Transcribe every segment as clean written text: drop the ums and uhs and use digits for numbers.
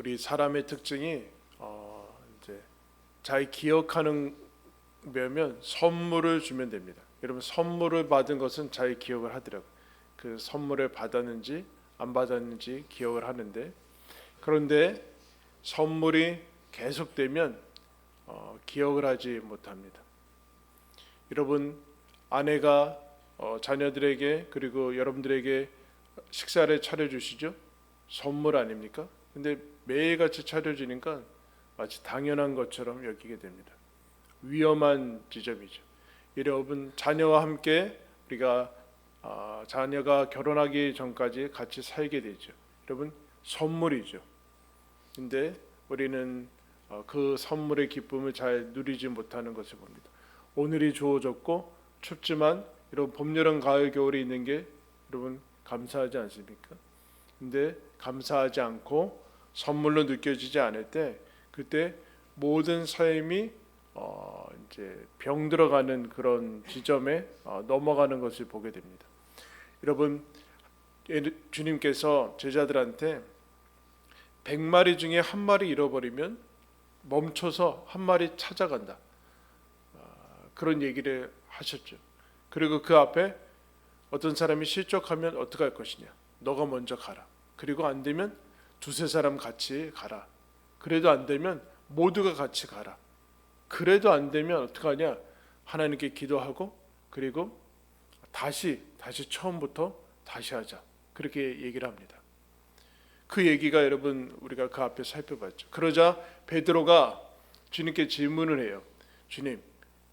우리 사람의 특징이 이제 잘 기억하는 면 선물을 주면 됩니다. 여러분 선물을 받은 것은 잘 기억을 하더라고요. 그 선물을 받았는지 안 받았는지 기억을 하는데, 그런데 선물이 계속되면 기억을 하지 못합니다. 여러분 아내가 자녀들에게 그리고 여러분들에게 식사를 차려주시죠? 선물 아닙니까? 근데 매일같이 차려주니까 마치 당연한 것처럼 여기게 됩니다. 위험한 지점이죠. 여러분 자녀와 함께 우리가 자녀가 결혼하기 전까지 같이 살게 되죠. 여러분 선물이죠. 근데 우리는 그 선물의 기쁨을 잘 누리지 못하는 것을 봅니다. 오늘이 주어졌고 춥지만 여러분 봄, 여름, 가을, 겨울이 있는 게 여러분 감사하지 않습니까? 근데 감사하지 않고 선물로 느껴지지 않을 때 그때 모든 삶이 이제 병 들어가는 그런 지점에 넘어가는 것을 보게 됩니다. 여러분 주님께서 제자들한테 100마리 중에 한 마리 잃어버리면 멈춰서 한 마리 찾아간다, 그런 얘기를 하셨죠. 그리고 그 앞에 어떤 사람이 실족하면 어떻게 할 것이냐, 너가 먼저 가라. 그리고 안 되면 두세 사람 같이 가라. 그래도 안 되면 모두가 같이 가라. 그래도 안 되면 어떻게 하냐, 하나님께 기도하고 그리고 다시 처음부터 다시 하자, 그렇게 얘기를 합니다. 그 얘기가 여러분 우리가 그 앞에 살펴봤죠. 그러자 베드로가 주님께 질문을 해요. 주님,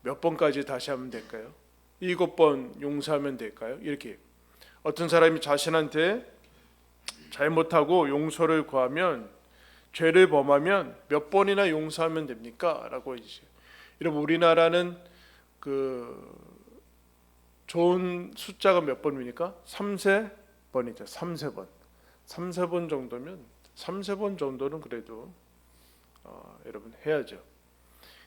몇 번까지 다시 하면 될까요? 7번 용서하면 될까요? 이렇게 어떤 사람이 자신한테 잘못하고 용서를 구하면, 죄를 범하면 몇 번이나 용서하면 됩니까? 라고 이제. 여러분 우리나라는 그 좋은 숫자가 몇 번입니까? 3세번이죠. 3세번. 3세번 정도면 3세번 정도는 그래도 여러분 해야죠.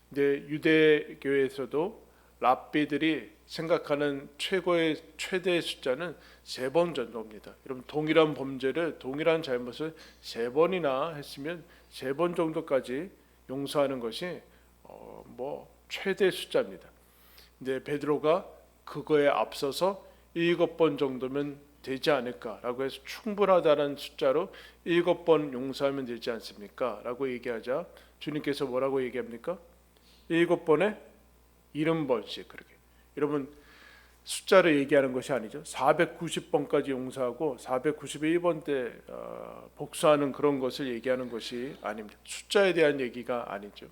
근데 유대교에서도 랍비들이 생각하는 최대의 숫자는 3번 정도입니다. 여러분 동일한 범죄를, 동일한 잘못을 3번이나 했으면 3번 정도까지 용서하는 것이 최대 숫자입니다. 근데 베드로가 그거에 앞서서 7번 정도면 되지 않을까라고 해서 충분하다는 숫자로 7번 용서하면 되지 않습니까? 라고 얘기하자 주님께서 뭐라고 얘기합니까? 7번에 70번씩. 그렇게 여러분 숫자를 얘기하는 것이 아니죠. 490번까지 용서하고 491번 때 복수하는 그런 것을 얘기하는 것이 아닙니다. 숫자에 대한 얘기가 아니죠.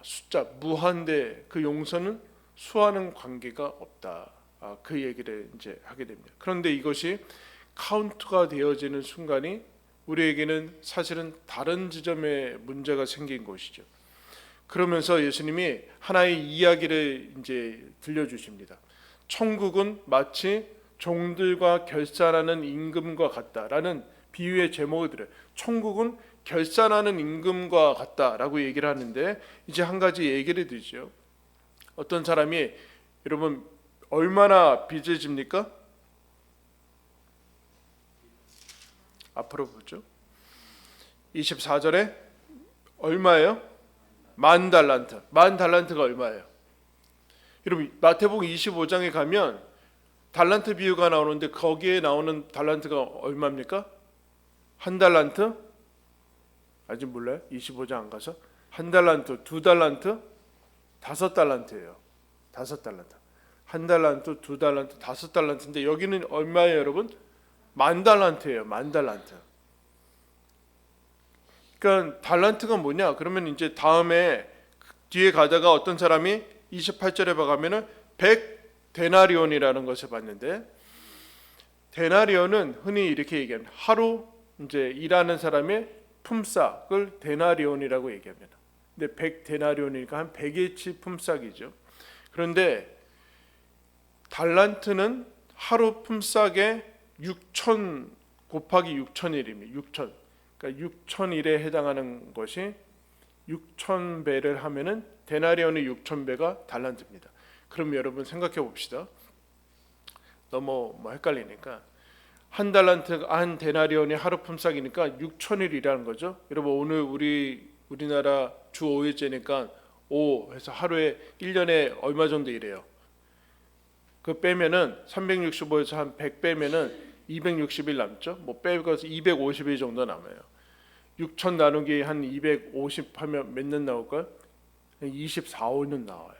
숫자 무한대, 그 용서는 수하는 관계가 없다, 그 얘기를 이제 하게 됩니다. 그런데 이것이 카운트가 되어지는 순간이 우리에게는 사실은 다른 지점에 문제가 생긴 것이죠. 그러면서 예수님이 하나의 이야기를 이제 들려주십니다. 천국은 마치 종들과 결산하는 임금과 같다라는 비유의 제목을 들어요. 천국은 결산하는 임금과 같다라고 얘기를 하는데, 이제 한 가지 얘기를 드리죠. 어떤 사람이 여러분 얼마나 빚을 집니까? 앞으로 보죠. 24절에 얼마예요? 10,000달란트. 10,000달란트가 얼마예요? 여러분 마태복음 25장에 가면 달란트 비유가 나오는데 거기에 나오는 달란트가 얼마입니까? 1달란트? 아직 몰라요? 25장 안 가서? 1달란트, 2달란트, 5달란트예요. 5달란트. 1달란트, 2달란트, 5달란트인데 여기는 얼마예요, 여러분? 10,000달란트예요. 10,000달란트. 그러니까 달란트가 뭐냐? 그러면 이제 다음에 뒤에 가다가 어떤 사람이 28절에 가면은 100데나리온이라는 것을 봤는데, 데나리온은 흔히 이렇게 얘기합니다. 하루 이제 일하는 사람의 품삯을 데나리온이라고 얘기합니다. 근데 100데나리온이니까 한 100일치 품삯이죠. 그런데 달란트는 하루 품삯의 6천 곱하기 6천일입니다. 6천. 그러니까 6천일에 해당하는 것이 6,000배를 하면은 데나리온의 6,000배가 달란트입니다. 그럼 여러분 생각해 봅시다. 너무 헷갈리니까 한 달란트 한 데나리온이 하루 품삯이니까 6천일이라는 거죠. 여러분 오늘 우리나라 주 5일째니까 5 해서 하루에 1년에 얼마 정도 일해요? 그 빼면은 365에서 한 100 빼면은 260일 남죠. 뭐 빼고서 250일 정도 남아요. 6천 나누기 한 250 하면 몇 년 나올까요? 24, 5년 나와요.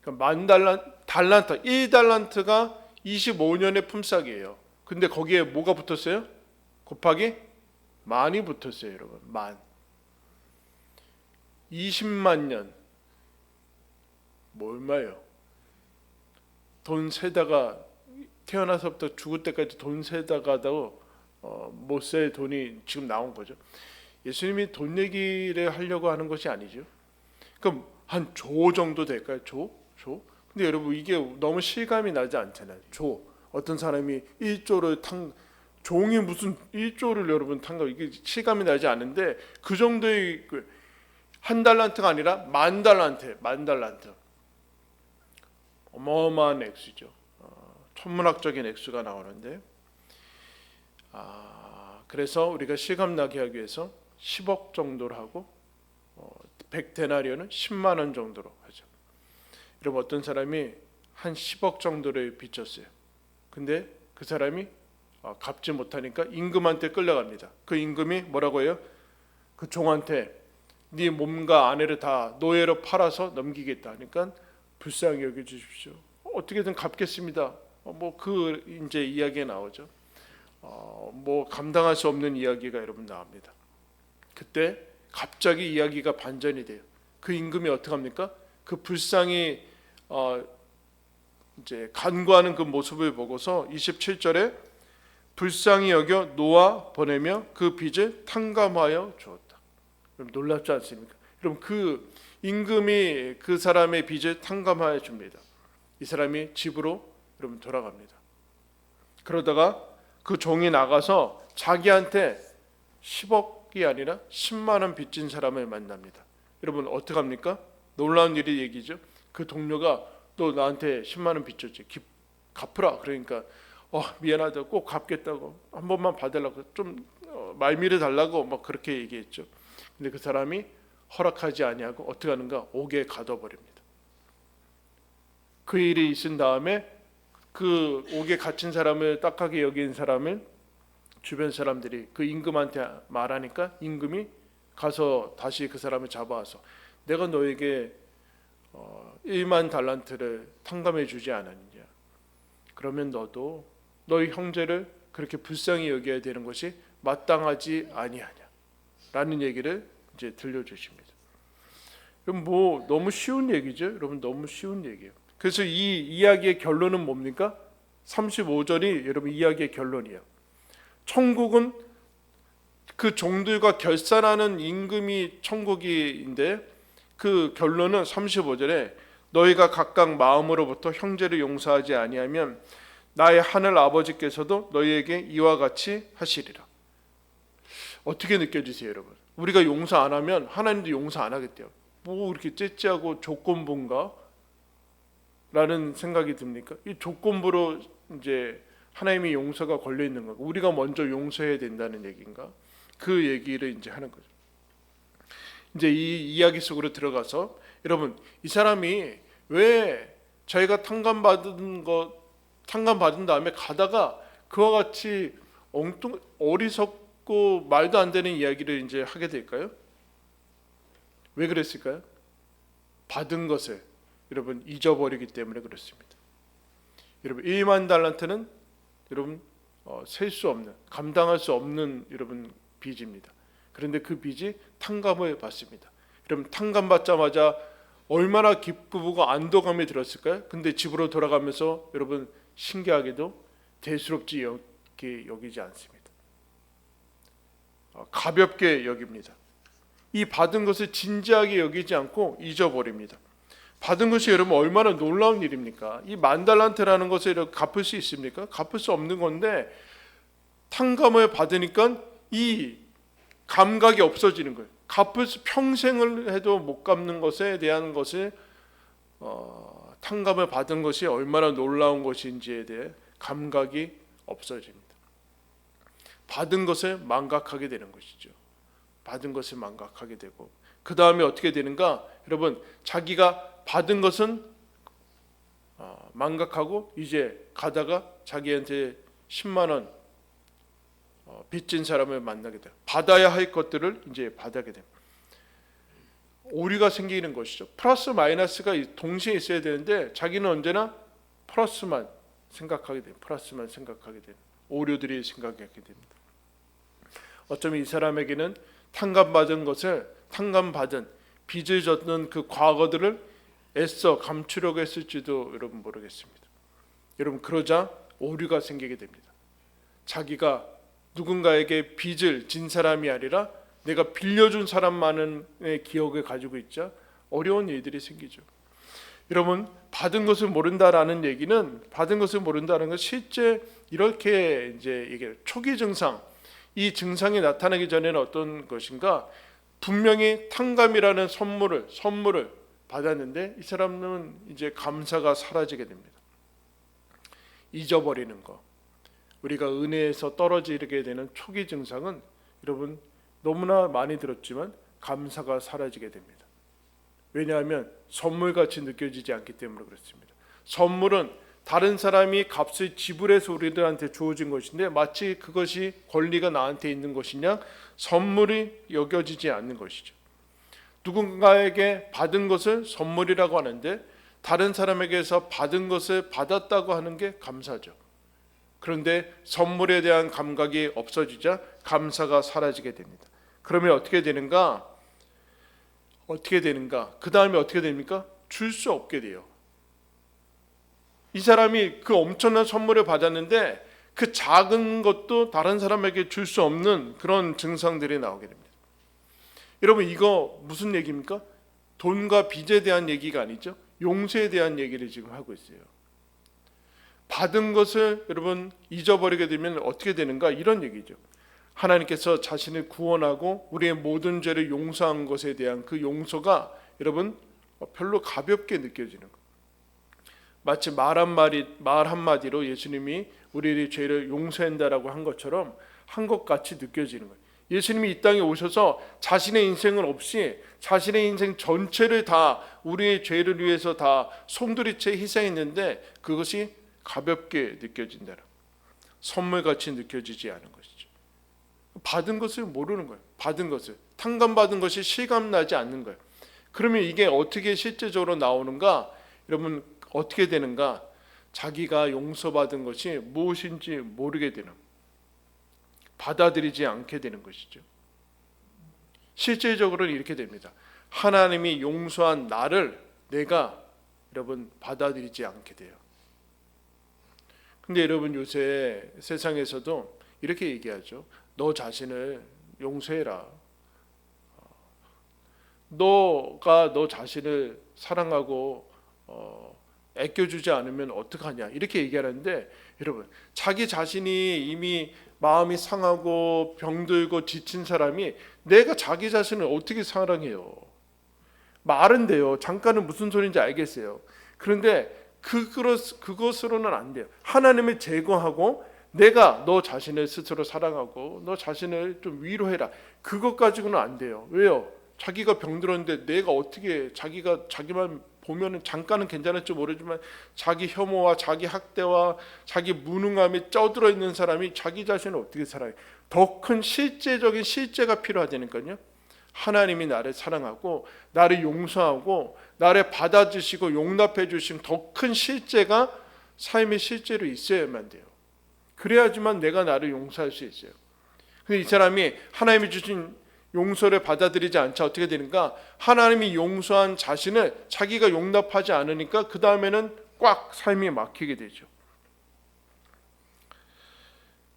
그러니까 달란트 1달란트가 25년의 품삯이에요. 근데 거기에 뭐가 붙었어요? 곱하기 만이 붙었어요, 여러분. 만. 20만 년. 뭐 얼마예요? 돈 세다가 태어나서부터 죽을 때까지 돈 세다가도 못 쓸 돈이 지금 나온 거죠. 예수님이 돈 얘기를 하려고 하는 것이 아니죠. 그럼 한 조 정도 될까요? 조? 근데 여러분 이게 너무 실감이 나지 않잖아요. 조. 어떤 사람이 1조를 종이 무슨 1조를 여러분 탄 거 이게 실감이 나지 않는데 그 정도의 한 달란트가 아니라 만 달란트. 어마어마한 액수죠. 천문학적인 액수가 나오는데 그래서 우리가 실감나게 하기 위해서 10억 정도로 하고 100데나리온은 10만 원 정도로 하죠. 여러분 어떤 사람이 한 10억 정도를 빚졌어요. 근데 그 사람이 갚지 못하니까 임금한테 끌려갑니다. 그 임금이 뭐라고 해요? 그 종한테 네 몸과 아내를 다 노예로 팔아서 넘기겠다 하니까 불쌍히 여겨 주십시오. 어떻게든 갚겠습니다. 뭐 그 이제 이야기가 나오죠. 뭐 감당할 수 없는 이야기가 여러분 나옵니다. 그때 갑자기 이야기가 반전이 돼요. 그 임금이 어떻게 합니까? 그 불쌍히 이제 간구하는 그 모습을 보고서 27절에 불쌍히 여겨 놓아 보내며 그 빚을 탕감하여 주었다. 여러분 놀랍지 않습니까? 여러분 그 임금이 그 사람의 빚을 탕감하여 줍니다. 이 사람이 집으로 여러분 돌아갑니다. 그러다가 그 종이 나가서 자기한테 10억이 아니라 10만 원 빚진 사람을 만납니다. 여러분 어떻게 합니까? 놀라운 일이 얘기죠. 그 동료가 너 나한테 10만 원 빚졌지. 갚으라. 그러니까 미안하다. 꼭 갚겠다고. 한 번만 받으려고 좀 말미를 달라고 막 그렇게 얘기했죠. 근데 그 사람이 허락하지 아니하고 어떻게 하는가? 옥에 가둬버립니다. 그 일이 있은 다음에 그 옥에 갇힌 사람을 딱하게 여긴 사람을 주변 사람들이 그 임금한테 말하니까 임금이 가서 다시 그 사람을 잡아와서 내가 너에게 1만 달란트를 탕감해 주지 않았느냐. 그러면 너도 너희 형제를 그렇게 불쌍히 여겨야 되는 것이 마땅하지 아니하냐. 라는 얘기를 이제 들려주십니다. 그럼 뭐 너무 쉬운 얘기죠. 여러분 너무 쉬운 얘기예요. 그래서 이 이야기의 결론은 뭡니까? 35절이 여러분 이야기의 결론이에요. 천국은 그 종들과 결산하는 임금이 천국인데 그 결론은 35절에 너희가 각각 마음으로부터 형제를 용서하지 아니하면 나의 하늘 아버지께서도 너희에게 이와 같이 하시리라. 어떻게 느껴지세요, 여러분? 우리가 용서 안 하면 하나님도 용서 안 하겠대요. 뭐 이렇게 째째하고 조건부인가? 라는 생각이 듭니까? 이 조건부로 이제 하나님의 용서가 걸려 있는 거. 우리가 먼저 용서해야 된다는 얘기인가? 그 얘기를 이제 하는 거죠. 이제 이 이야기 속으로 들어가서 여러분 이 사람이 왜 자기가 탕감받은 다음에 가다가 그와 같이 어리석고 말도 안 되는 이야기를 이제 하게 될까요? 왜 그랬을까요? 받은 것을 여러분 잊어버리기 때문에 그렇습니다. 여러분 1만 달란트는 여러분 셀 수 없는, 감당할 수 없는 여러분 빚입니다. 그런데 그 빚이 탕감을 받습니다. 여러분 탕감 받자마자 얼마나 기쁘고 안도감이 들었을까요? 근데 집으로 돌아가면서 여러분 신기하게도 대수롭지 여기지 않습니다. 가볍게 여깁니다. 이 받은 것을 진지하게 여기지 않고 잊어버립니다. 받은 것이 여러분 얼마나 놀라운 일입니까? 이 만 달란트라는 것을 갚을 수 있습니까? 갚을 수 없는 건데 탕감을 받으니까 이 감각이 없어지는 거예요. 평생을 해도 못 갚는 것에 대한 것을 탕감을 받은 것이 얼마나 놀라운 것인지에 대해 감각이 없어집니다. 받은 것을 망각하게 되는 것이죠. 받은 것을 망각하게 되고 그 다음에 어떻게 되는가? 여러분, 자기가 받은 것은 망각하고 이제 가다가 자기한테 10만 원 빚진 사람을 만나게 돼요. 받아야 할 것들을 이제 받게 됩니다. 오류가 생기는 것이죠. 플러스 마이너스가 동시에 있어야 되는데 자기는 언제나 플러스만 생각하게 돼요. 플러스만 생각하게 돼요. 오류들이 생각하게 됩니다. 어쩌면 이 사람에게는 탕감받은 빚을 졌는 그 과거들을 애써 감추려고 했을지도 여러분 모르겠습니다. 여러분, 그러자 오류가 생기게 됩니다. 자기가 누군가에게 빚을 진 사람이 아니라 내가 빌려준 사람만의 기억을 가지고 있자 어려운 일들이 생기죠. 여러분, 받은 것을 모른다라는 얘기는, 받은 것을 모른다는 건 실제 이렇게 이제 이게 초기 증상, 이 증상이 나타나기 전에는 어떤 것인가? 분명히 탕감이라는 선물을 받았는데 이 사람은 이제 감사가 사라지게 됩니다. 잊어버리는 것. 우리가 은혜에서 떨어지게 되는 초기 증상은 여러분 너무나 많이 들었지만 감사가 사라지게 됩니다. 왜냐하면 선물같이 느껴지지 않기 때문에 그렇습니다. 선물은 다른 사람이 값을 지불해서 우리들한테 주어진 것인데 마치 그것이 권리가 나한테 있는 것이냐, 선물이 여겨지지 않는 것이죠. 누군가에게 받은 것을 선물이라고 하는데 다른 사람에게서 받은 것을 받았다고 하는 게 감사죠. 그런데 선물에 대한 감각이 없어지자 감사가 사라지게 됩니다. 그러면 어떻게 되는가? 그 다음에 어떻게 됩니까? 줄 수 없게 돼요. 이 사람이 그 엄청난 선물을 받았는데 그 작은 것도 다른 사람에게 줄 수 없는 그런 증상들이 나오게 됩니다. 여러분, 이거 무슨 얘기입니까? 돈과 빚에 대한 얘기가 아니죠. 용서에 대한 얘기를 지금 하고 있어요. 받은 것을 여러분 잊어버리게 되면 어떻게 되는가? 이런 얘기죠. 하나님께서 자신을 구원하고 우리의 모든 죄를 용서한 것에 대한 그 용서가 여러분 별로 가볍게 느껴지는 거예요. 마치 말 한마디로 예수님이 우리의 죄를 용서한다라고 한 것처럼 한 것 같이 느껴지는 거예요. 예수님이 이 땅에 오셔서 자신의 인생은 없이 자신의 인생 전체를 다 우리의 죄를 위해서 다 송두리째 희생했는데 그것이 가볍게 느껴진다. 선물같이 느껴지지 않은 것이죠. 받은 것을 모르는 거예요. 받은 것을, 탕감받은 것이 실감나지 않는 거예요. 그러면 이게 어떻게 실제적으로 나오는가? 여러분, 어떻게 되는가? 자기가 용서받은 것이 무엇인지 모르게 되는, 받아들이지 않게 되는 것이죠. 실제적으로는 이렇게 됩니다. 하나님이 용서한 나를 내가 여러분 받아들이지 않게 돼요. 근데 여러분, 요새 세상에서도 이렇게 얘기하죠. 너 자신을 용서해라. 너가 너 자신을 사랑하고 아껴주지 않으면 어떡하냐, 이렇게 얘기하는데 여러분, 자기 자신이 이미 마음이 상하고 병들고 지친 사람이 내가 자기 자신을 어떻게 사랑해요? 말은 돼요. 잠깐은 무슨 소리인지 알겠어요. 그런데 그것으로는 안 돼요. 하나님을 제거하고 내가 너 자신을 스스로 사랑하고 너 자신을 좀 위로해라. 그것 가지고는 안 돼요. 왜요? 자기가 병들었는데 내가 어떻게, 자기만 보면은 잠깐은 괜찮을지 모르지만 자기 혐오와 자기 학대와 자기 무능함이 쪄들어 있는 사람이 자기 자신을 어떻게 사랑해? 더 큰 실제적인 실제가 필요하다니까요. 하나님이 나를 사랑하고 나를 용서하고 나를 받아주시고 용납해 주신 더 큰 실제가 삶의 실제로 있어야만 돼요. 그래야지만 내가 나를 용서할 수 있어요. 근데 이 사람이 하나님이 주신 용서를 받아들이지 않자 어떻게 되는가? 하나님이 용서한 자신을 자기가 용납하지 않으니까 그 다음에는 꽉 삶이 막히게 되죠.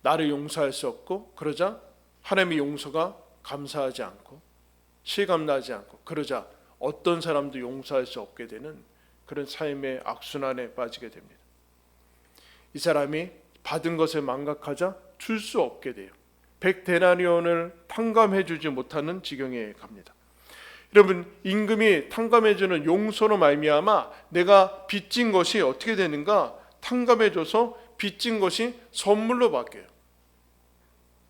나를 용서할 수 없고, 그러자 하나님의 용서가 감사하지 않고 실감나지 않고, 그러자 어떤 사람도 용서할 수 없게 되는 그런 삶의 악순환에 빠지게 됩니다. 이 사람이 받은 것을 망각하자 줄 수 없게 돼요. 100데나리온을 탕감해 주지 못하는 지경에 갑니다. 여러분, 임금이 탕감해 주는 용서로 말미암아 내가 빚진 것이 어떻게 되는가? 탕감해 줘서 빚진 것이 선물로 바뀌어요.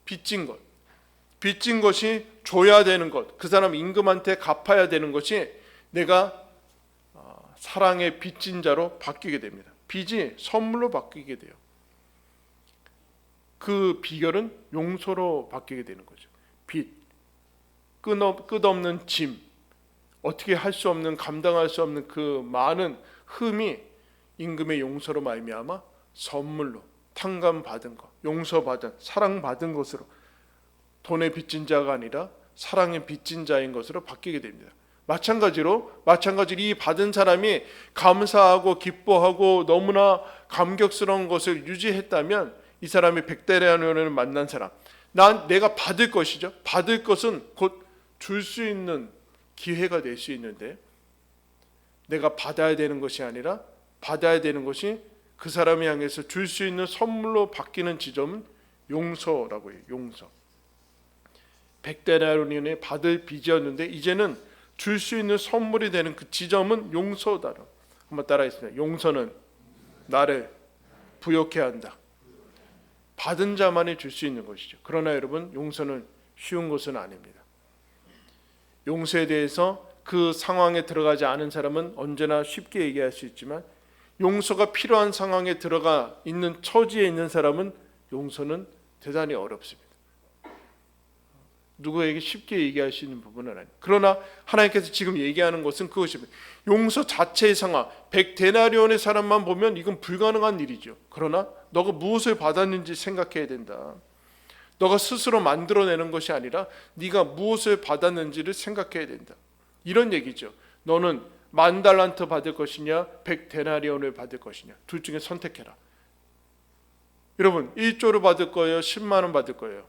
빚진 것. 빚진 것이 줘야 되는 것, 그 사람 임금한테 갚아야 되는 것이 내가 사랑의 빚진 자로 바뀌게 됩니다. 빚이 선물로 바뀌게 돼요. 그 비결은 용서로 바뀌게 되는 거죠. 빚, 끝없는 짐, 어떻게 할 수 없는, 감당할 수 없는 그 많은 흠이 임금의 용서로 말미암아 선물로 탕감받은 것, 용서받은, 사랑받은 것으로, 돈의 빚진 자가 아니라 사랑의 빚진 자인 것으로 바뀌게 됩니다. 마찬가지로 이 받은 사람이 감사하고 기뻐하고 너무나 감격스러운 것을 유지했다면 이 사람이 100데나리온을 만난 사람, 내가 받을 것이죠. 받을 것은 곧 줄 수 있는 기회가 될 수 있는데, 내가 받아야 되는 것이 아니라 받아야 되는 것이 그 사람을 향해서 줄 수 있는 선물로 바뀌는 지점은 용서라고 해요. 용서. 100데나리온이 받을 빚이었는데 이제는 줄 수 있는 선물이 되는 그 지점은 용서다. 한번 따라하겠습니다. 용서는 나를 부욕해 한다. 받은 자만이 줄 수 있는 것이죠. 그러나 여러분, 용서는 쉬운 것은 아닙니다. 용서에 대해서 그 상황에 들어가지 않은 사람은 언제나 쉽게 얘기할 수 있지만, 용서가 필요한 상황에 들어가 있는 처지에 있는 사람은 용서는 대단히 어렵습니다. 누구에게 쉽게 얘기할 수 있는 부분은 아니에요. 그러나 하나님께서 지금 얘기하는 것은 그것입니다. 용서 자체의 상황, 100데나리온의 사람만 보면 이건 불가능한 일이죠. 그러나 너가 무엇을 받았는지 생각해야 된다. 너가 스스로 만들어내는 것이 아니라 네가 무엇을 받았는지를 생각해야 된다. 이런 얘기죠. 너는 10,000달란트 받을 것이냐 100데나리온을 받을 것이냐, 둘 중에 선택해라. 여러분, 1조를 받을 거예요, 10만 원 받을 거예요?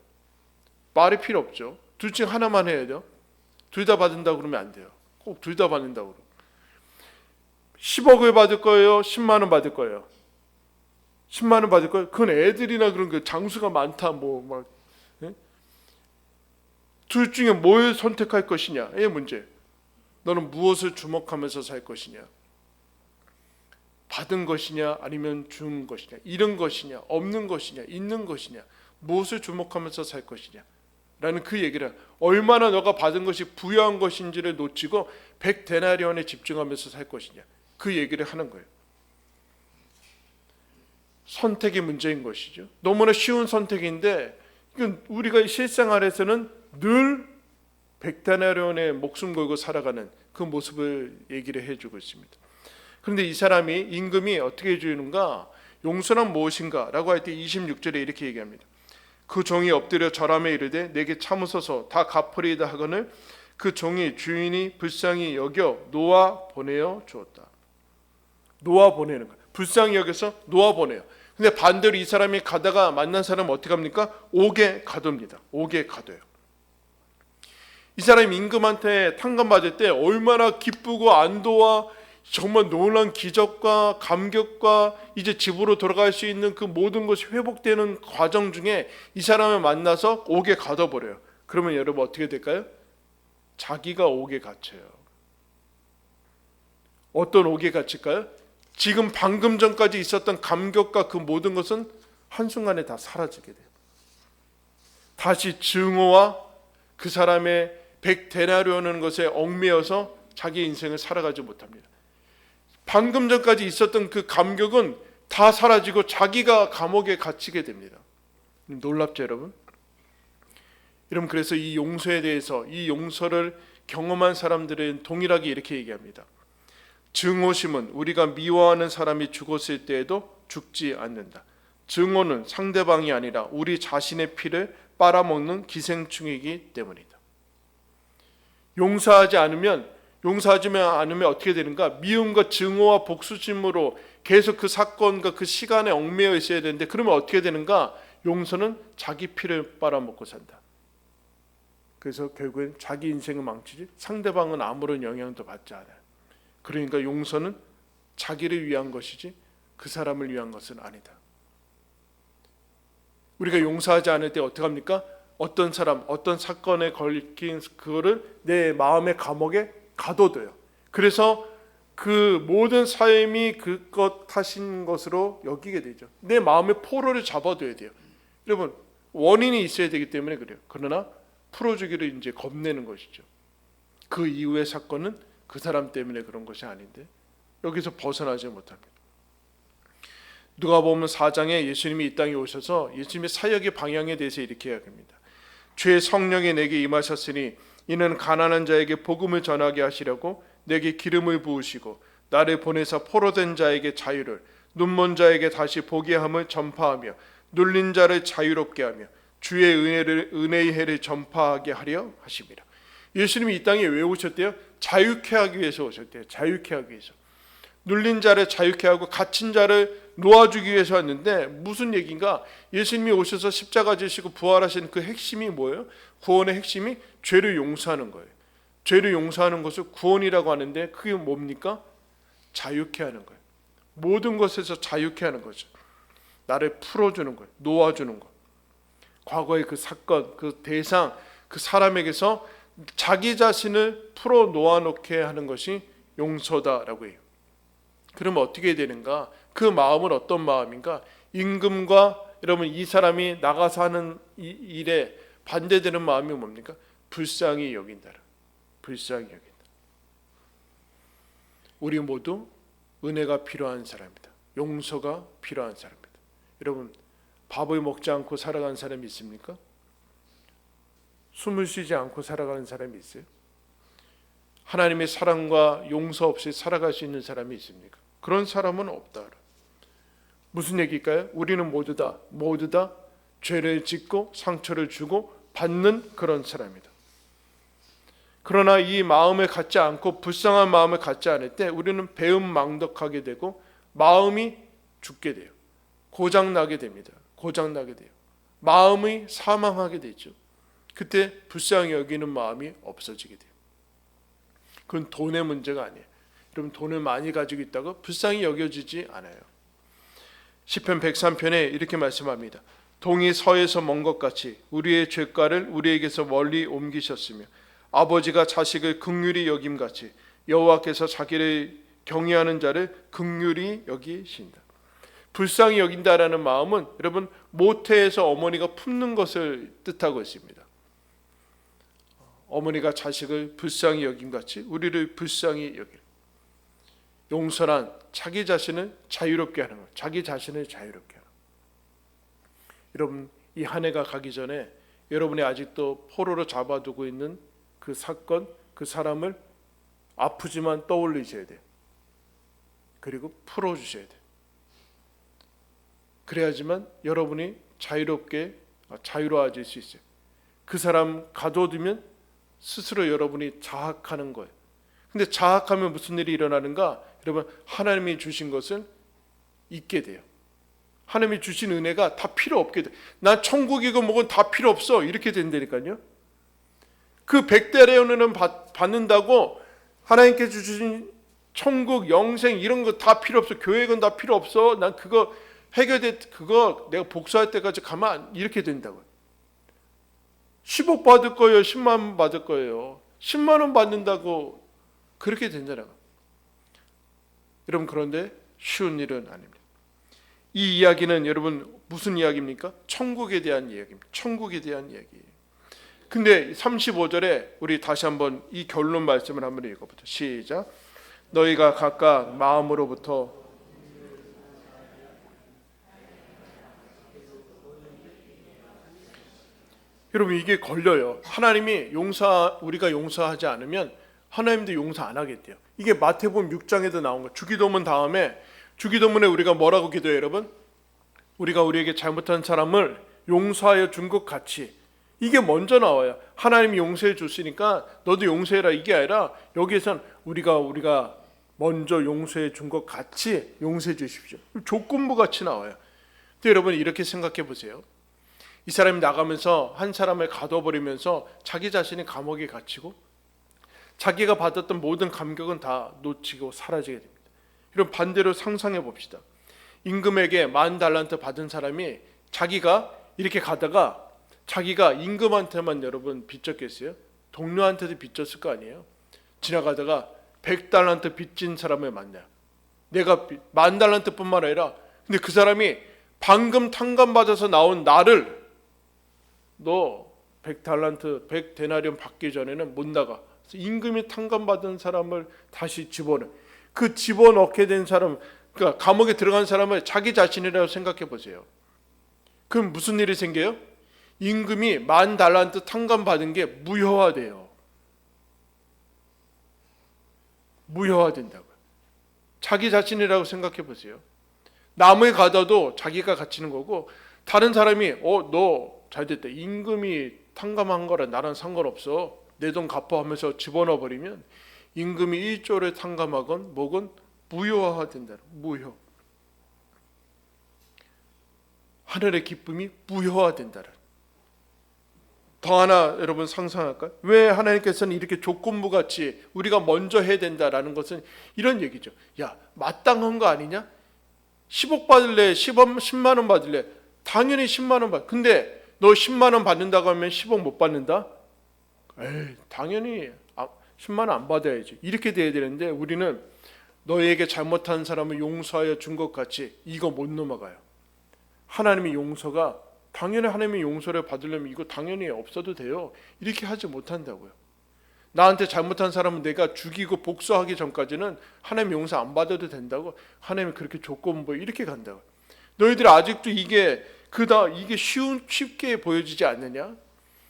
말이 필요 없죠. 둘 중 하나만 해야 돼요. 둘 다 받는다고 그러면 안 돼요. 꼭 둘 다 받는다고 그러면. 10억을 받을 거예요, 10만 원 받을 거예요? 10만 원 받을 거예요? 그건 애들이나 그런 거 장수가 많다 둘 중에 뭘 선택할 것이냐의 문제. 너는 무엇을 주목하면서 살 것이냐? 받은 것이냐 아니면 준 것이냐, 잃은 것이냐 없는 것이냐 있는 것이냐, 무엇을 주목하면서 살 것이냐 라는 그 얘기를, 얼마나 너가 받은 것이 부유한 것인지를 놓치고 100데나리온에 집중하면서 살 것이냐, 그 얘기를 하는 거예요. 선택의 문제인 것이죠. 너무나 쉬운 선택인데 이건 우리가 실생활에서는 늘 100데나리온에 목숨 걸고 살아가는 그 모습을 얘기를 해주고 있습니다. 그런데 이 사람이, 임금이 어떻게 해주는가? 용서란 무엇인가? 라고 할 때 26절에 이렇게 얘기합니다. 그 종이 엎드려 절하며 이르되 내게 참으소서 다 갚으리이다 하거늘 그 종이 주인이 불쌍히 여겨 놓아 보내어 주었다. 놓아 보내는 거예요. 불쌍히 여겨서 놓아 보내요. 근데 반대로 이 사람이 가다가 만난 사람은 어떻게 합니까? 옥에 가둡니다. 옥에 가둬요. 이 사람이 임금한테 탕감받을 때 얼마나 기쁘고 안도와 정말 놀라운 기적과 감격과 이제 집으로 돌아갈 수 있는 그 모든 것이 회복되는 과정 중에 이 사람을 만나서 옥에 가둬버려요. 그러면 여러분 어떻게 될까요? 자기가 옥에 갇혀요. 어떤 옥에 갇힐까요? 지금 방금 전까지 있었던 감격과 그 모든 것은 한순간에 다 사라지게 돼요. 다시 증오와 그 사람의 100데나리온이라는 것에 얽매여서 자기 인생을 살아가지 못합니다. 방금 전까지 있었던 그 감격은 다 사라지고 자기가 감옥에 갇히게 됩니다. 놀랍죠, 여러분? 여러분, 그래서 이 용서에 대해서, 이 용서를 경험한 사람들은 동일하게 이렇게 얘기합니다. 증오심은 우리가 미워하는 사람이 죽었을 때에도 죽지 않는다. 증오는 상대방이 아니라 우리 자신의 피를 빨아먹는 기생충이기 때문이다. 용서하지 않으면 어떻게 되는가? 미움과 증오와 복수심으로 계속 그 사건과 그 시간에 얽매여 있어야 되는데, 그러면 어떻게 되는가? 용서는 자기 피를 빨아먹고 산다. 그래서 결국엔 자기 인생을 망치지 상대방은 아무런 영향도 받지 않아요. 그러니까 용서는 자기를 위한 것이지 그 사람을 위한 것은 아니다. 우리가 용서하지 않을 때 어떻게 합니까? 어떤 사람, 어떤 사건에 걸린 그거를 내 마음의 감옥에 가둬둬요. 그래서 그 모든 삶이 그것 탓인 것으로 여기게 되죠. 내 마음의 포로를 잡아둬야 돼요. 여러분, 원인이 있어야 되기 때문에 그래요. 그러나 풀어주기를 이제 겁내는 것이죠. 그 이후의 사건은 그 사람 때문에 그런 것이 아닌데 여기서 벗어나지 못합니다. 누가복음 4장에 예수님이 이 땅에 오셔서 예수님의 사역의 방향에 대해서 이렇게 이야기합니다. 주의 성령이 내게 임하셨으니 이는 가난한 자에게 복음을 전하게 하시려고 내게 기름을 부으시고 나를 보내사 포로된 자에게 자유를, 눈먼 자에게 다시 보게 함을 전파하며 눌린 자를 자유롭게 하며 주의 은혜의 해를 전파하게 하려 하심이라. 예수님이 이 땅에 왜 오셨대요? 자유케 하기 위해서 오셨대요. 자유케 하기 위해서. 눌린 자를 자유케 하고 갇힌 자를 놓아주기 위해서 왔는데 무슨 얘기인가? 예수님이 오셔서 십자가 지시고 부활하신 그 핵심이 뭐예요? 구원의 핵심이 죄를 용서하는 거예요. 죄를 용서하는 것을 구원이라고 하는데 그게 뭡니까? 자유케 하는 거예요. 모든 것에서 자유케 하는 거죠. 나를 풀어주는 거예요. 놓아주는 거. 과거의 그 사건, 그 대상, 그 사람에게서 자기 자신을 풀어 놓아놓게 하는 것이 용서다라고 해요. 그러면 어떻게 되는가? 그 마음은 어떤 마음인가? 임금과 여러분 이 사람이 나가서 하는 이 일에 반대되는 마음이 뭡니까? 불쌍히 여긴다라. 불쌍히 여긴다. 우리 모두 은혜가 필요한 사람이다. 용서가 필요한 사람이다. 여러분 밥을 먹지 않고 살아가는 사람이 있습니까? 숨을 쉬지 않고 살아가는 사람이 있어요? 하나님의 사랑과 용서 없이 살아갈 수 있는 사람이 있습니까? 그런 사람은 없다. 무슨 얘기일까요? 우리는 모두 다 죄를 짓고 상처를 주고 받는 그런 사람이다. 그러나 이 마음을 갖지 않고 불쌍한 마음을 갖지 않을 때 우리는 배은망덕하게 되고 마음이 죽게 돼요. 고장나게 됩니다. 고장나게 돼요. 마음이 사망하게 되죠. 그때 불쌍히 여기는 마음이 없어지게 돼요. 그건 돈의 문제가 아니에요. 여러분 돈을 많이 가지고 있다고 불쌍히 여겨지지 않아요. 시편 103편에 이렇게 말씀합니다. 동이 서에서 먼 것 같이 우리의 죄가를 우리에게서 멀리 옮기셨으며 아버지가 자식을 긍휼히 여김같이 여호와께서 자기를 경외하는 자를 긍휼히 여기신다. 불쌍히 여긴다라는 마음은 여러분 모태에서 어머니가 품는 것을 뜻하고 있습니다. 어머니가 자식을 불쌍히 여김같이 우리를 불쌍히 여기라. 용서란 자기 자신을 자유롭게 하는 것, 자기 자신을 자유롭게 하는 것. 여러분 이 한 해가 가기 전에 여러분이 아직도 포로로 잡아두고 있는 그 사건, 그 사람을 아프지만 떠올리셔야 돼요. 그리고 풀어주셔야 돼요. 그래야지만 여러분이 자유로워질 수 있어요. 그 사람 가둬두면 스스로 여러분이 자학하는 거예요. 근데 자학하면 무슨 일이 일어나는가? 여러분 하나님이 주신 것을 잊게 돼요. 하나님이 주신 은혜가 다 필요 없게 돼. 난 천국이고 뭐건 다 필요 없어. 이렇게 된다니까요. 그 100달의 은혜는 받는다고 하나님께 주신 천국, 영생 이런 거 다 필요 없어. 교회건 다 필요 없어. 난 그거 그거 내가 복수할 때까지 가만 이렇게 된다고요. 10억 받을 거예요. 10만 원 받을 거예요. 10만 원 받는다고 그렇게 된잖아요. 여러분 그런데 쉬운 일은 아닙니다. 이 이야기는 여러분 무슨 이야기입니까? 천국에 대한 이야기입니다. 천국에 대한 이야기예요. 근데 35절에 우리 다시 한번 이 결론 말씀을 한번 읽어보죠. 시작. 너희가 각각 마음으로부터 여러분 이게 걸려요. 하나님이 우리가 용서하지 않으면 하나님도 용서 안 하겠대요. 이게 마태복음 6장에도 나온 거. 주기도문에 우리가 뭐라고 기도해요, 여러분? 우리가 우리에게 잘못한 사람을 용서하여 준 것 같이. 이게 먼저 나와요. 하나님이 용서해 줬으니까 너도 용서해라. 이게 아니라 여기에선 우리가 먼저 용서해 준 것 같이 용서해 주십시오. 조건부 같이 나와요. 근데 여러분 이렇게 생각해 보세요. 이 사람이 나가면서 한 사람을 가둬버리면서 자기 자신이 감옥에 갇히고 자기가 받았던 모든 감격은 다 놓치고 사라지게 됩니다. 이런 반대로 상상해 봅시다. 임금에게 10,000달란트 받은 사람이 자기가 이렇게 가다가 자기가 임금한테만 여러분 빚졌겠어요? 동료한테도 빚졌을 거 아니에요? 지나가다가 100달란트 빚진 사람을 만나요. 내가 10,000달란트뿐만 아니라, 근데 그 사람이 방금 탕감받아서 나온 나를 너 100달란트 100데나리온 받기 전에는 못 나가. 그래서 임금이 탕감받은 사람을 다시 집어넣어. 그 집어넣게 된 사람, 그러니까 감옥에 들어간 사람을 자기 자신이라고 생각해 보세요. 그럼 무슨 일이 생겨요? 임금이 10,000달란트 탕감받은 게 무효화돼요. 무효화된다고요. 자기 자신이라고 생각해 보세요. 남을 가둬도 자기가 갇히는 거고, 다른 사람이 너 잘됐다, 임금이 탕감한 거라 나랑 상관없어, 내 돈 갚아 하면서 집어넣어 버리면 임금이 1조를 탕감하건 뭐건 무효화된다. 무효. 하늘의 기쁨이 무효화된다는. 더 하나 여러분 상상할까요? 왜 하나님께서는 이렇게 조건부같이 우리가 먼저 해야 된다라는 것은 이런 얘기죠. 야, 마땅한 거 아니냐? 10억 받을래? 10만 원 받을래? 당연히 10만 원 받. 근데 너 10만 원 받는다고 하면 10억 못 받는다? 에이, 당연히 10만 원 안 받아야지. 이렇게 돼야 되는데 우리는 너에게 잘못한 사람을 용서하여 준 것 같이 이거 못 넘어가요. 하나님의 용서가, 당연히 하나님의 용서를 받으려면 이거 당연히 없어도 돼요. 이렇게 하지 못한다고요. 나한테 잘못한 사람은 내가 죽이고 복수하기 전까지는 하나님 용서 안 받아도 된다고, 하나님이 그렇게 조건부 이렇게 간다고. 너희들 아직도 이게 쉽게 보여지지 않느냐?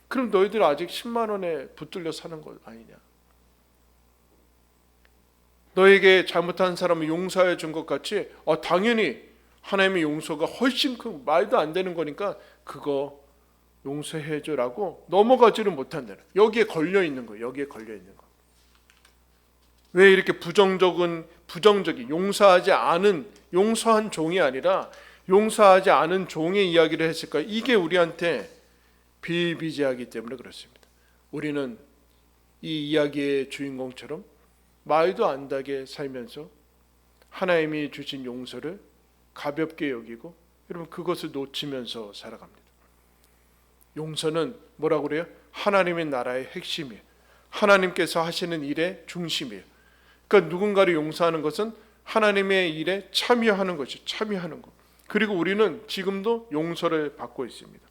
그럼 너희들 아직 10만 원에 붙들려 사는 것 아니냐? 너에게 잘못한 사람을 용서해 준 것 같이 당연히 하나님의 용서가 훨씬 큰, 말도 안 되는 거니까 그거 용서해 줘라고 넘어가지를 못한다는. 여기에 걸려 있는 거예요. 여기에 걸려 있는 거. 왜 이렇게 부정적인 용서한 종이 아니라 용서하지 않은 종의 이야기를 했을까요? 이게 우리한테 비일비재하기 때문에 그렇습니다. 우리는 이 이야기의 주인공처럼 말도 안 되게 살면서 하나님이 주신 용서를 가볍게 여기고, 여러분 그것을 놓치면서 살아갑니다. 용서는 뭐라고 그래요? 하나님의 나라의 핵심이에요. 하나님께서 하시는 일의 중심이에요. 그러니까 누군가를 용서하는 것은 하나님의 일에 참여하는 것이죠. 참여하는 것. 그리고 우리는 지금도 용서를 받고 있습니다.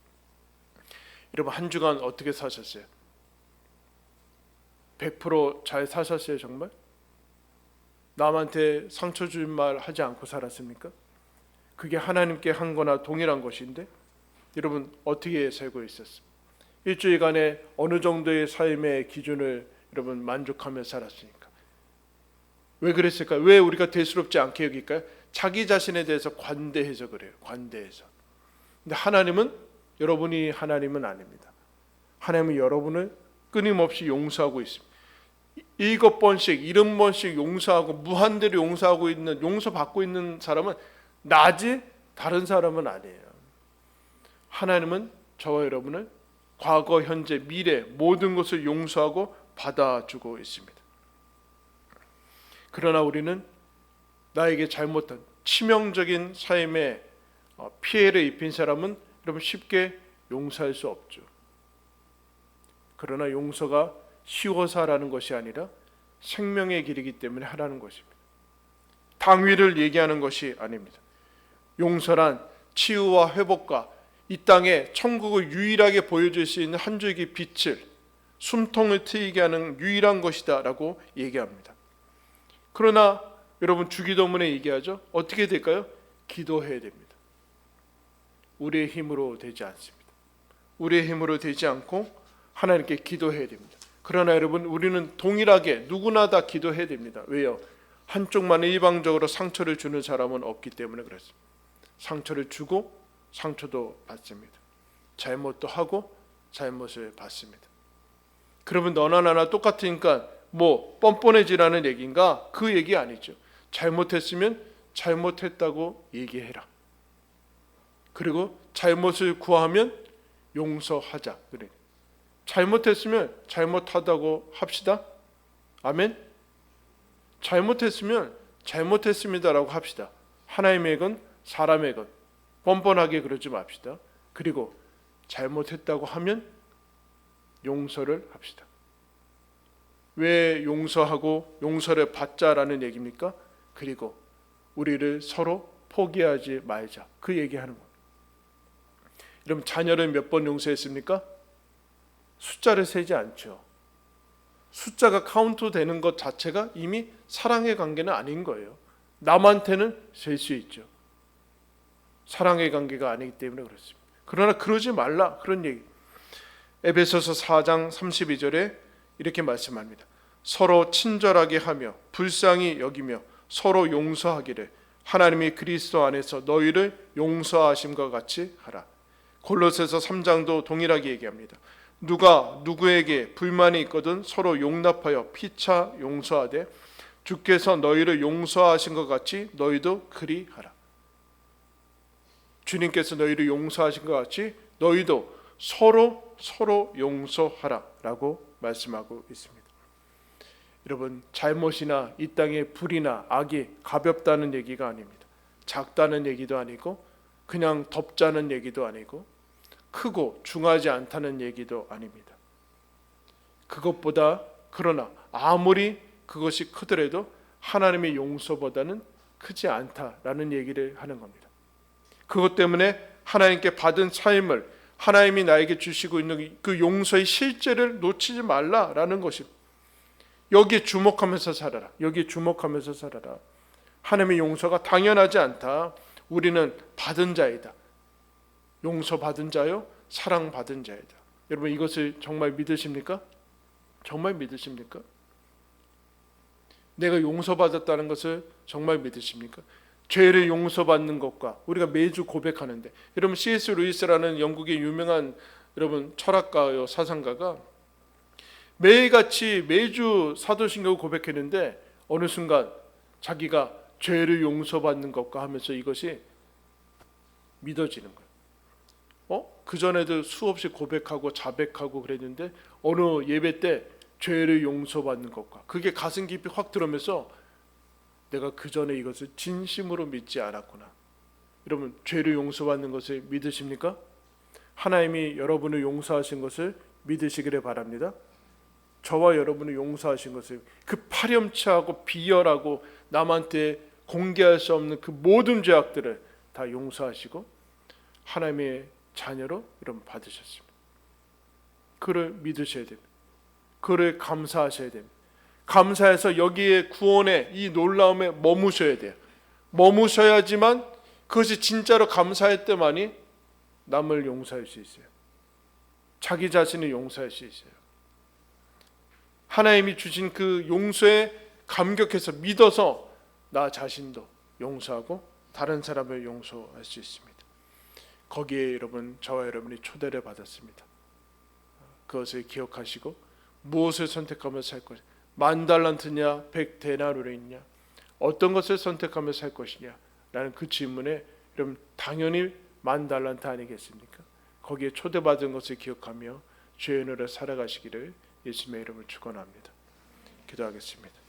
여러분 한 주간 어떻게 사셨어요? 100% 잘 사셨어요 정말? 남한테 상처 줄 말 하지 않고 살았습니까? 그게 하나님께 한 거나 동일한 것인데 여러분 어떻게 살고 있었어요? 일주일간에 어느 정도의 삶의 기준을 여러분 만족하며 살았으니까. 왜 그랬을까요? 왜 우리가 대수롭지 않게 여길까요? 자기 자신에 대해서 관대해서 그래요. 관대해서. 근데 하나님은 아닙니다. 하나님은 여러분을 끊임없이 용서하고 있습니다. 7번씩 70번씩 용서하고 무한대로 용서하고 있는, 용서받고 있는 사람은 나지 다른 사람은 아니에요. 하나님은 저와 여러분을 과거, 현재, 미래 모든 것을 용서하고 받아주고 있습니다. 그러나 우리는 나에게 잘못한 치명적인 삶에 피해를 입힌 사람은 여러분 쉽게 용서할 수 없죠. 그러나 용서가 쉬워서 하라는 것이 아니라 생명의 길이기 때문에 하라는 것입니다. 당위를 얘기하는 것이 아닙니다. 용서란 치유와 회복과 이 땅에 천국을 유일하게 보여줄 수 있는 한 줄기 빛을, 숨통을 트이게 하는 유일한 것이다 라고 얘기합니다. 그러나 여러분 주기도문에 얘기하죠. 어떻게 될까요? 기도해야 됩니다. 우리의 힘으로 되지 않습니다. 우리의 힘으로 되지 않고 하나님께 기도해야 됩니다. 그러나 여러분 우리는 동일하게 누구나 다 기도해야 됩니다. 왜요? 한쪽만 일방적으로 상처를 주는 사람은 없기 때문에 그렇습니다. 상처를 주고 상처도 받습니다. 잘못도 하고 잘못을 받습니다. 그러면 너나 나나 똑같으니까 뭐 뻔뻔해지라는 얘기인가? 그 얘기 아니죠. 잘못했으면 잘못했다고 얘기해라. 그리고 잘못을 구하면 용서하자. 그래. 잘못했으면 잘못하다고 합시다. 아멘. 잘못했으면 잘못했습니다라고 합시다. 하나님의 건 사람의 건 뻔뻔하게 그러지 맙시다. 그리고 잘못했다고 하면 용서를 합시다. 왜 용서하고 용서를 받자라는 얘기입니까? 그리고 우리를 서로 포기하지 말자. 그 얘기하는 거예요. 여러분, 자녀를 몇 번 용서했습니까? 숫자를 세지 않죠. 숫자가 카운트 되는 것 자체가 이미 사랑의 관계는 아닌 거예요. 남한테는 셀 수 있죠. 사랑의 관계가 아니기 때문에 그렇습니다. 그러나 그러지 말라, 그런 얘기. 에베소서 4장 32절에 이렇게 말씀합니다. 서로 친절하게 하며 불쌍히 여기며 서로 용서하기를 하나님이 그리스도 안에서 너희를 용서하심과 같이 하라. 골로새서 3장도 동일하게 얘기합니다. 누가 누구에게 불만이 있거든 서로 용납하여 피차 용서하되 주께서 너희를 용서하신 것 같이 너희도 그리하라. 주님께서 너희를 용서하신 것 같이 너희도 서로 용서하라 라고 말씀하고 있습니다. 여러분, 잘못이나 이 땅의 불이나 악이 가볍다는 얘기가 아닙니다. 작다는 얘기도 아니고 그냥 덥자는 얘기도 아니고 크고 중하지 않다는 얘기도 아닙니다. 그것보다 그러나 아무리 그것이 크더라도 하나님의 용서보다는 크지 않다라는 얘기를 하는 겁니다. 그것 때문에 하나님께 받은 삶을 하나님이 나에게 주시고 있는 그 용서의 실제를 놓치지 말라라는 것입니다. 여기에 주목하면서 살아라. 여기에 주목하면서 살아라. 하나님의 용서가 당연하지 않다. 우리는 받은 자이다. 용서받은 자요, 사랑받은 자이다. 여러분, 이것을 정말 믿으십니까? 정말 믿으십니까? 내가 용서받았다는 것을 정말 믿으십니까? 죄를 용서받는 것과 우리가 매주 고백하는데, 여러분, C.S. 루이스라는 영국의 유명한 여러분 철학가요 사상가가 매일같이 매주 사도신경을 고백했는데 어느 순간 자기가 죄를 용서받는 것과 하면서 이것이 믿어지는 거예요. 그전에도 수없이 고백하고 자백하고 그랬는데 어느 예배 때 죄를 용서받는 것과 그게 가슴 깊이 확 들어오면서 내가 그전에 이것을 진심으로 믿지 않았구나. 여러분, 죄를 용서받는 것을 믿으십니까? 하나님이 여러분을 용서하신 것을 믿으시기를 바랍니다. 저와 여러분을 용서하신 것을, 그 파렴치하고 비열하고 남한테 공개할 수 없는 그 모든 죄악들을 다 용서하시고 하나님의 자녀로 여러분 받으셨습니다. 그를 믿으셔야 됩니다. 그를 감사하셔야 됩니다. 감사해서 여기에 구원의 이 놀라움에 머무셔야 돼요. 머무셔야지만 그것이 진짜로 감사할 때만이 남을 용서할 수 있어요. 자기 자신을 용서할 수 있어요. 하나님이 주신 그 용서에 감격해서 믿어서 나 자신도 용서하고 다른 사람을 용서할 수 있습니다. 거기에 여러분, 저와 여러분이 초대를 받았습니다. 그것을 기억하시고 무엇을 선택하며 살 것이냐, 10,000달란트냐 100데나리온이냐, 어떤 것을 선택하며 살 것이냐 라는 그 질문에 여러분, 당연히 10,000달란트 아니겠습니까? 거기에 초대받은 것을 기억하며 주의 은혜로 살아가시기를 예수님의 이름으로 축원합니다. 기도하겠습니다.